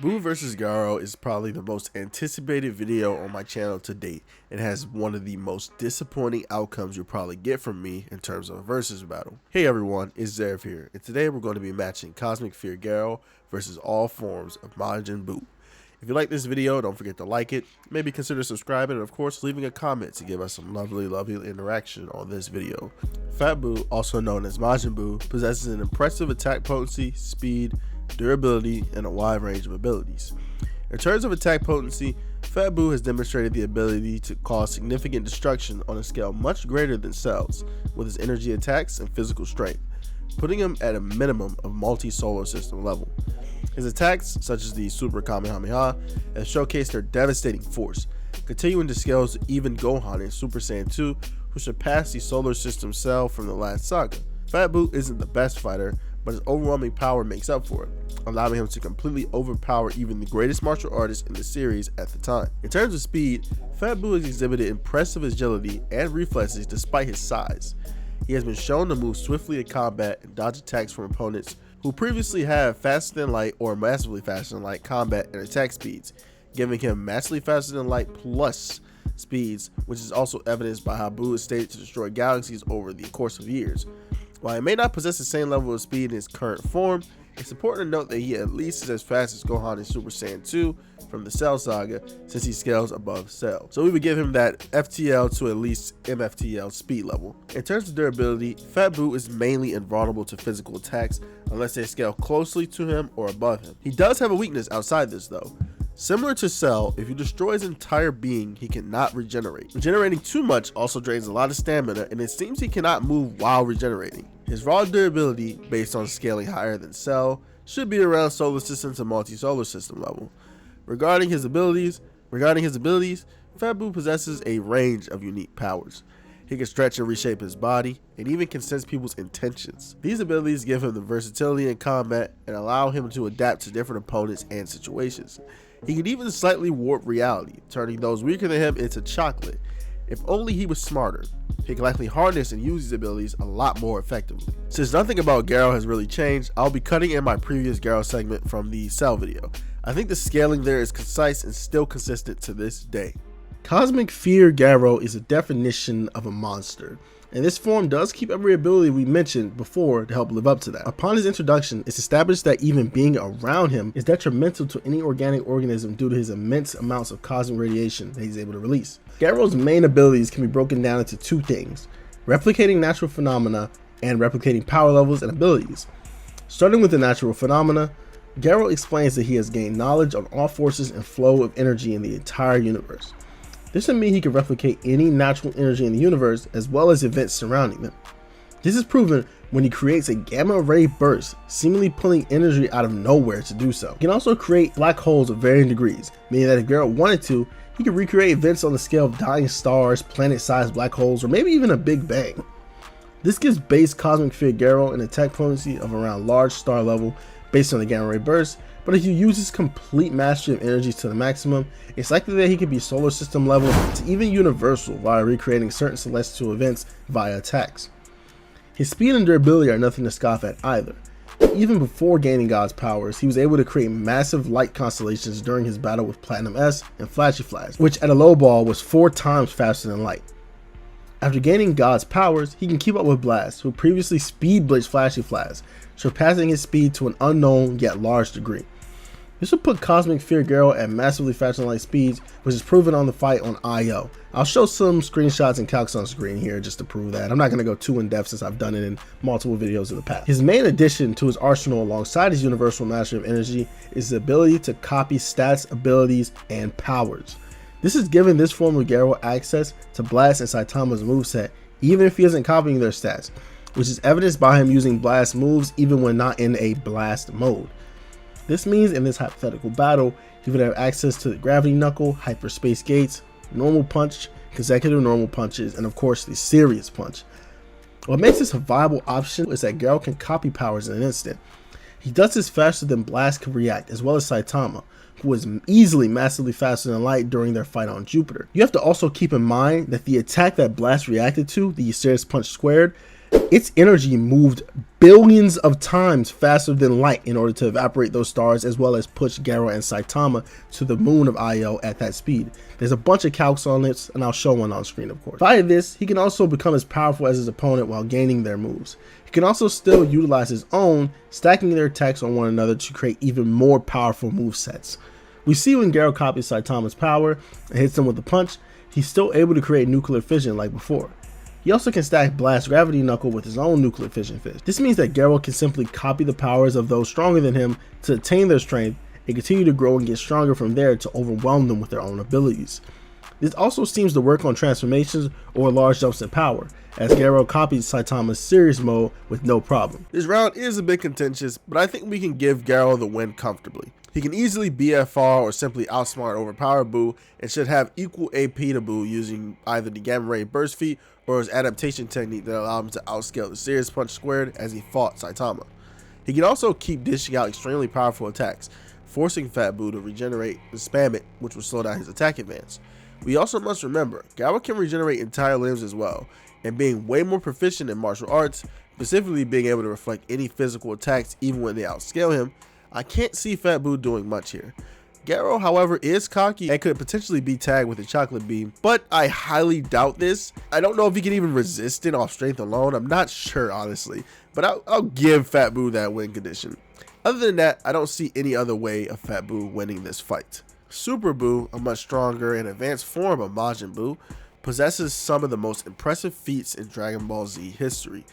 Boo vs. Garou is probably the most anticipated video on my channel to date and has one of the most disappointing outcomes you'll probably get from me in terms of a versus battle. Hey everyone, it's Zerechanyt here, and today we're going to be matching Cosmic Fear Garou versus all forms of Majin Boo. If you like this video, don't forget to like it, maybe consider subscribing, and of course leaving a comment to give us some lovely interaction on this video. Fat Boo, also known as Majin Boo, possesses an impressive attack potency, speed, durability, and a wide range of abilities. In terms of attack potency, Fat Boo has demonstrated the ability to cause significant destruction on a scale much greater than Cell's, with his energy attacks and physical strength, putting him at a minimum of multi-solar system level. His attacks, such as the Super Kamehameha, have showcased their devastating force, continuing to scale to even Gohan in Super Saiyan 2, who surpassed the solar system Cell from the last saga. Fat Boo isn't the best fighter, but his overwhelming power makes up for it, allowing him to completely overpower even the greatest martial artist in the series at the time. In terms of speed, Fat Boo has exhibited impressive agility and reflexes despite his size. He has been shown to move swiftly in combat and dodge attacks from opponents who previously had faster than light or massively faster than light combat and attack speeds, giving him massively faster than light plus speeds, which is also evidenced by how Boo is stated to destroy galaxies over the course of years. While he may not possess the same level of speed in his current form, it's important to note that he at least is as fast as Gohan in Super Saiyan 2 from the Cell saga, since he scales above Cell. So we would give him that FTL to at least MFTL speed level. In terms of durability, Fat Boo is mainly invulnerable to physical attacks unless they scale closely to him or above him. He does have a weakness outside this though. Similar to Cell, if you destroy his entire being, he cannot regenerate. Regenerating too much also drains a lot of stamina, and it seems he cannot move while regenerating. His raw durability, based on scaling higher than Cell, should be around solar system to multi-solar system level. Regarding his abilities, Fat Boo possesses a range of unique powers. He can stretch and reshape his body, and even can sense people's intentions. These abilities give him the versatility in combat and allow him to adapt to different opponents and situations. He can even slightly warp reality, turning those weaker than him into chocolate. If only he was smarter, he can likely harness and use these abilities a lot more effectively. Since nothing about Garou has really changed, I'll be cutting in my previous Garou segment from the Cell video. I think the scaling there is concise and still consistent to this day. Cosmic Fear Garou is a definition of a monster, and this form does keep every ability we mentioned before to help live up to that. Upon his introduction, it's established that even being around him is detrimental to any organic organism due to his immense amounts of cosmic radiation that he's able to release. Garou's main abilities can be broken down into two things: replicating natural phenomena and replicating power levels and abilities. Starting with the natural phenomena, Garou explains that he has gained knowledge on all forces and flow of energy in the entire universe. This would mean he can replicate any natural energy in the universe as well as events surrounding them. This is proven when he creates a gamma ray burst, seemingly pulling energy out of nowhere to do so. He can also create black holes of varying degrees, meaning that if Garou wanted to, he could recreate events on the scale of dying stars, planet-sized black holes, or maybe even a Big Bang. This gives base Cosmic Fear Garou an attack potency of around large star level based on the gamma ray burst, but if you use his complete mastery of energy to the maximum, it's likely that he could be solar system level to even universal via recreating certain celestial events via attacks. His speed and durability are nothing to scoff at either. Even before gaining God's powers, he was able to create massive light constellations during his battle with Platinum S and Flashy Flash, which at a low ball was 4 times faster than light. After gaining God's powers, he can keep up with Blast, who previously speed blitzed Flashy Flash, surpassing his speed to an unknown yet large degree. This would put Cosmic Fear Garou at massively faster than light speeds, which is proven on the fight on IO. I'll show some screenshots and calcs on screen here just to prove that. I'm not going to go too in depth since I've done it in multiple videos in the past. His main addition to his arsenal alongside his universal mastery of energy is the ability to copy stats, abilities, and powers. This has given this form of Garou access to Blast and Saitama's moveset, even if he isn't copying their stats, which is evidenced by him using Blast moves even when not in a Blast mode. This means in this hypothetical battle, he would have access to the Gravity Knuckle, Hyperspace Gates, Normal Punch, Consecutive Normal Punches, and of course the Serious Punch. What makes this a viable option is that Garou can copy powers in an instant. He does this faster than Blast can react, as well as Saitama, who was easily massively faster than light during their fight on Jupiter. You have to also keep in mind that the attack that Blast reacted to, the Serious Punch squared, Its energy moved billions of times faster than light in order to evaporate those stars, as well as push Garou and Saitama to the moon of Io at that speed. There's a bunch of calcs on this, and I'll show one on screen, of course. Via this, he can also become as powerful as his opponent while gaining their moves. He can also still utilize his own, stacking their attacks on one another to create even more powerful movesets. We see when Garou copies Saitama's power and hits him with a punch, he's still able to create nuclear fission like before. He also can stack Blast Gravity Knuckle with his own nuclear fission fist. This means that Garou can simply copy the powers of those stronger than him to attain their strength and continue to grow and get stronger from there to overwhelm them with their own abilities. This also seems to work on transformations or large jumps in power, as Garou copies Saitama's serious mode with no problem. This round is a bit contentious, but I think we can give Garou the win comfortably. He can easily BFR or simply outsmart overpower Boo, and should have equal AP to Boo using either the Gamma Ray Burst feat or his adaptation technique that allowed him to outscale the Serious Punch squared as he fought Saitama. He can also keep dishing out extremely powerful attacks, forcing Fat Boo to regenerate and spam it, which will slow down his attack advance. We also must remember, Garou can regenerate entire limbs as well, and being way more proficient in martial arts, specifically being able to reflect any physical attacks even when they outscale him, I can't see Fat Boo doing much here. Garou, however, is cocky and could potentially be tagged with a chocolate beam, but I highly doubt this. I don't know if he can even resist it off strength alone. I'm not sure, honestly, but I'll give Fat Boo that win condition. Other than that, I don't see any other way of Fat Boo winning this fight. Super Boo, a much stronger and advanced form of Majin Boo, possesses some of the most impressive feats in Dragon Ball Z history.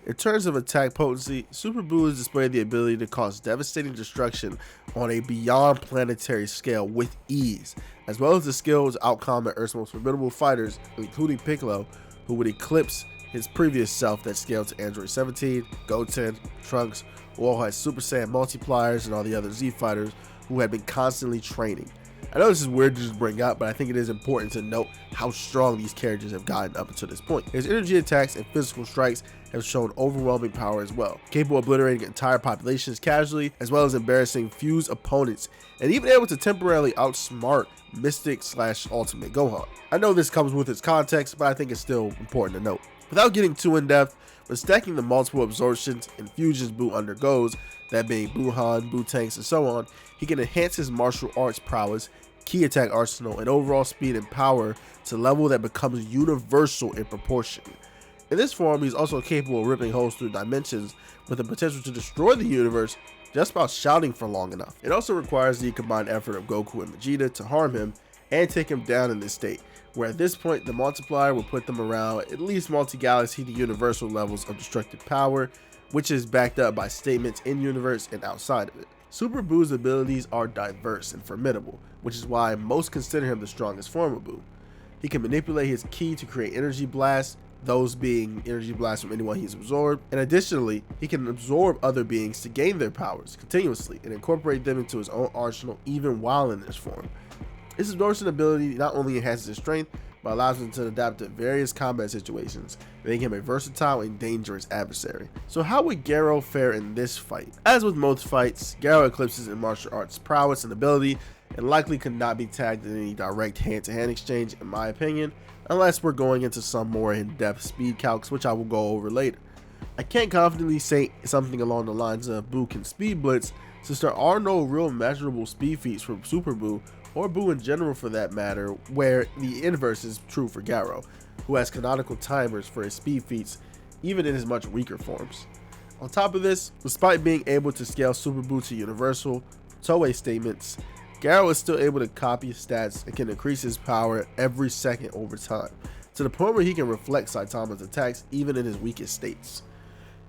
In terms of attack potency, Super Boo has displayed the ability to cause devastating destruction on a beyond planetary scale with ease, as well as the skill to outcombat Earth's most formidable fighters, including Piccolo, who would eclipse his previous self that scaled to Android 17, Goten, Trunks, who all had Super Saiyan multipliers, and all the other Z fighters who had been constantly training. I know this is weird to just bring up, but I think it is important to note how strong these characters have gotten up until this point. His energy attacks and physical strikes have shown overwhelming power as well, capable of obliterating entire populations casually, as well as embarrassing fused opponents, and even able to temporarily outsmart Mystic / Ultimate Gohan. I know this comes with its context, but I think it's still important to note. Without getting too in depth, when stacking the multiple absorptions and fusions Boo undergoes, that being Buhan, Boo Tanks, and so on, he can enhance his martial arts prowess, key attack arsenal, and overall speed and power to a level that becomes universal in proportion. In this form, he's also capable of ripping holes through dimensions with the potential to destroy the universe just by shouting for long enough. It also requires the combined effort of Goku and Vegeta to harm him and take him down in this state, where at this point the multiplier will put them around at least multi-galaxy to universal levels of destructive power, which is backed up by statements in universe and outside of it. Super Boo's abilities are diverse and formidable, which is why most consider him the strongest form of Boo. He can manipulate his ki to create energy blasts, those being energy blasts from anyone he's absorbed, and additionally, he can absorb other beings to gain their powers continuously and incorporate them into his own arsenal even while in this form. His absorption ability not only enhances his strength, but allows him to adapt to various combat situations, making him a versatile and dangerous adversary. So how would Garou fare in this fight? As with most fights, Garou eclipses in martial arts prowess and ability, and likely could not be tagged in any direct hand-to-hand exchange in my opinion, unless we're going into some more in-depth speed calcs, which I will go over later. I can't confidently say something along the lines of Boo can speed blitz, since there are no real measurable speed feats from Super Boo, or Boo in general for that matter, where the inverse is true for Garou, who has canonical timers for his speed feats, even in his much weaker forms. On top of this, despite being able to scale Super Boo to universal Toei statements, Garou is still able to copy his stats and can increase his power every second over time, to the point where he can reflect Saitama's attacks even in his weakest states.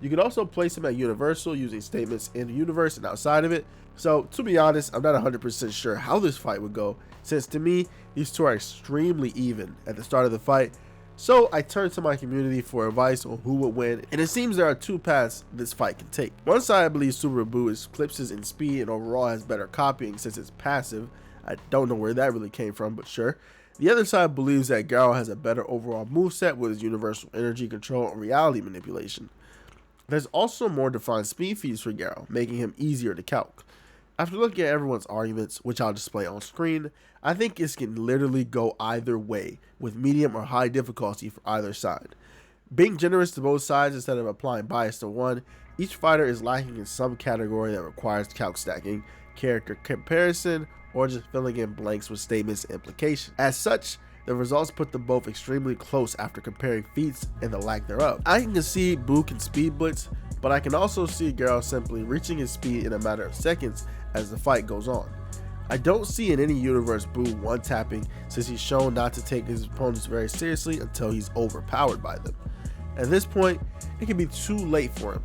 You can also place him at universal using statements in the universe and outside of it, so to be honest, I'm not 100% sure how this fight would go, since to me, these two are extremely even at the start of the fight. So I turned to my community for advice on who would win, and it seems there are two paths this fight can take. One side, I believe Super Boo eclipses in speed and overall has better copying since it's passive. I don't know where that really came from, but sure. The other side believes that Garou has a better overall moveset with his universal energy control and reality manipulation. There's also more defined speed feats for Garou, making him easier to calc. After looking at everyone's arguments, which I'll display on screen, I think it can literally go either way, with medium or high difficulty for either side. Being generous to both sides instead of applying bias to one, each fighter is lacking in some category that requires calc stacking, character comparison, or just filling in blanks with statements and implications. As such, the results put them both extremely close after comparing feats and the lack thereof. I can concede Boo can speed blitz, but I can also see Garou simply reaching his speed in a matter of seconds as the fight goes on. I don't see in any universe Boo one-tapping, since he's shown not to take his opponents very seriously until he's overpowered by them. At this point, it can be too late for him.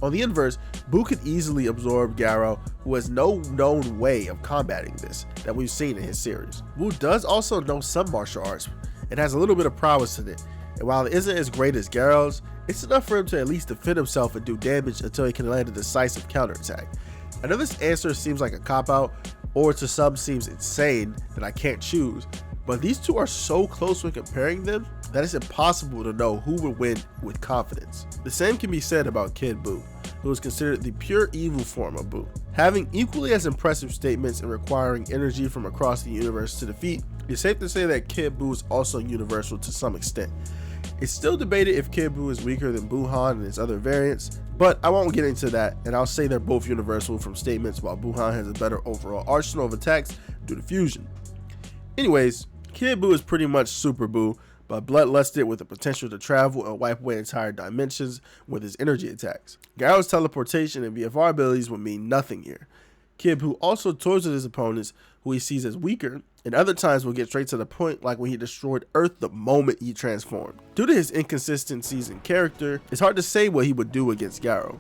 On the inverse, Boo could easily absorb Garou, who has no known way of combating this that we've seen in his series. Boo does also know some martial arts and has a little bit of prowess in it, and while it isn't as great as Garou's, it's enough for him to at least defend himself and do damage until he can land a decisive counterattack. I know this answer seems like a cop-out, or to some seems insane that I can't choose, but these two are so close when comparing them that it's impossible to know who would win with confidence. The same can be said about Kid Boo, who is considered the pure evil form of Boo. Having equally as impressive statements and requiring energy from across the universe to defeat, it's safe to say that Kid Boo is also universal to some extent. It's still debated if Kid Boo is weaker than Buhan and his other variants, but I won't get into that, and I'll say they're both universal from statements, while Buhan has a better overall arsenal of attacks due to fusion. Anyways, Kid Boo is pretty much Super Boo, but bloodlusted with the potential to travel and wipe away entire dimensions with his energy attacks. Garou's teleportation and VFR abilities will mean nothing here. Kid Boo also toys with his opponents, who he sees as weaker, and other times will get straight to the point, like when he destroyed Earth the moment he transformed. Due to his inconsistencies in character, it's hard to say what he would do against Garou.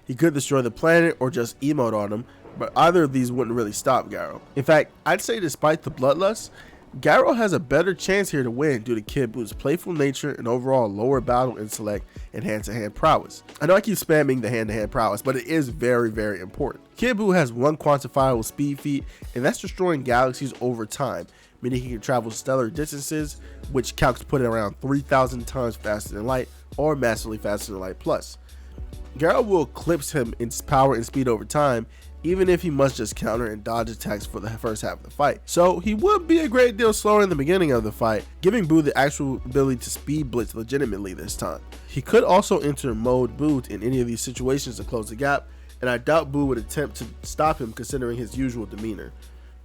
He could destroy the planet or just emote on him, but either of these wouldn't really stop Garou. In fact, I'd say despite the bloodlust, Garou has a better chance here to win due to Kid Boo's playful nature and overall lower battle intellect and hand-to-hand prowess. I know I keep spamming the hand-to-hand prowess, but it is very, very important. Kid Boo has one quantifiable speed feat, and that's destroying galaxies over time, meaning he can travel stellar distances, which calcs put it around 3,000 times faster than light, or massively faster than light plus. Garou will eclipse him in power and speed over time, even if he must just counter and dodge attacks for the first half of the fight. So he would be a great deal slower in the beginning of the fight, giving Boo the actual ability to speed blitz legitimately this time. He could also enter mode Boo in any of these situations to close the gap, and I doubt Boo would attempt to stop him considering his usual demeanor.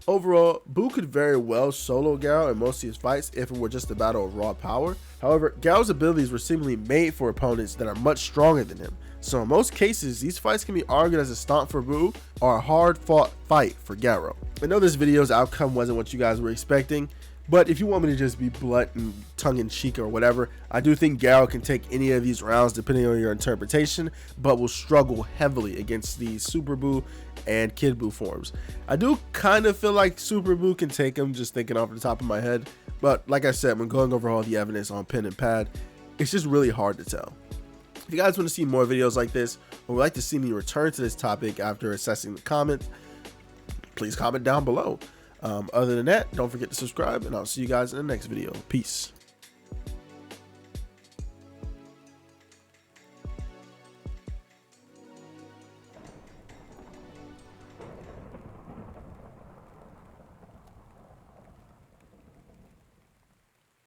Overall, Boo could very well solo Garou in most of his fights if it were just a battle of raw power. However, Garou's abilities were seemingly made for opponents that are much stronger than him. So in most cases, these fights can be argued as a stomp for Boo or a hard fought fight for Garou. I know this video's outcome wasn't what you guys were expecting, but if you want me to just be blunt and tongue-in-cheek or whatever, I do think Garou can take any of these rounds depending on your interpretation, but will struggle heavily against the Super Boo and Kid Boo forms. I do kind of feel like Super Boo can take him, just thinking off the top of my head, but like I said, when going over all the evidence on pen and pad, it's just really hard to tell. If you guys want to see more videos like this, or would like to see me return to this topic after assessing the comments, please comment down below. Other than that, don't forget to subscribe, and I'll see you guys in the next video. Peace.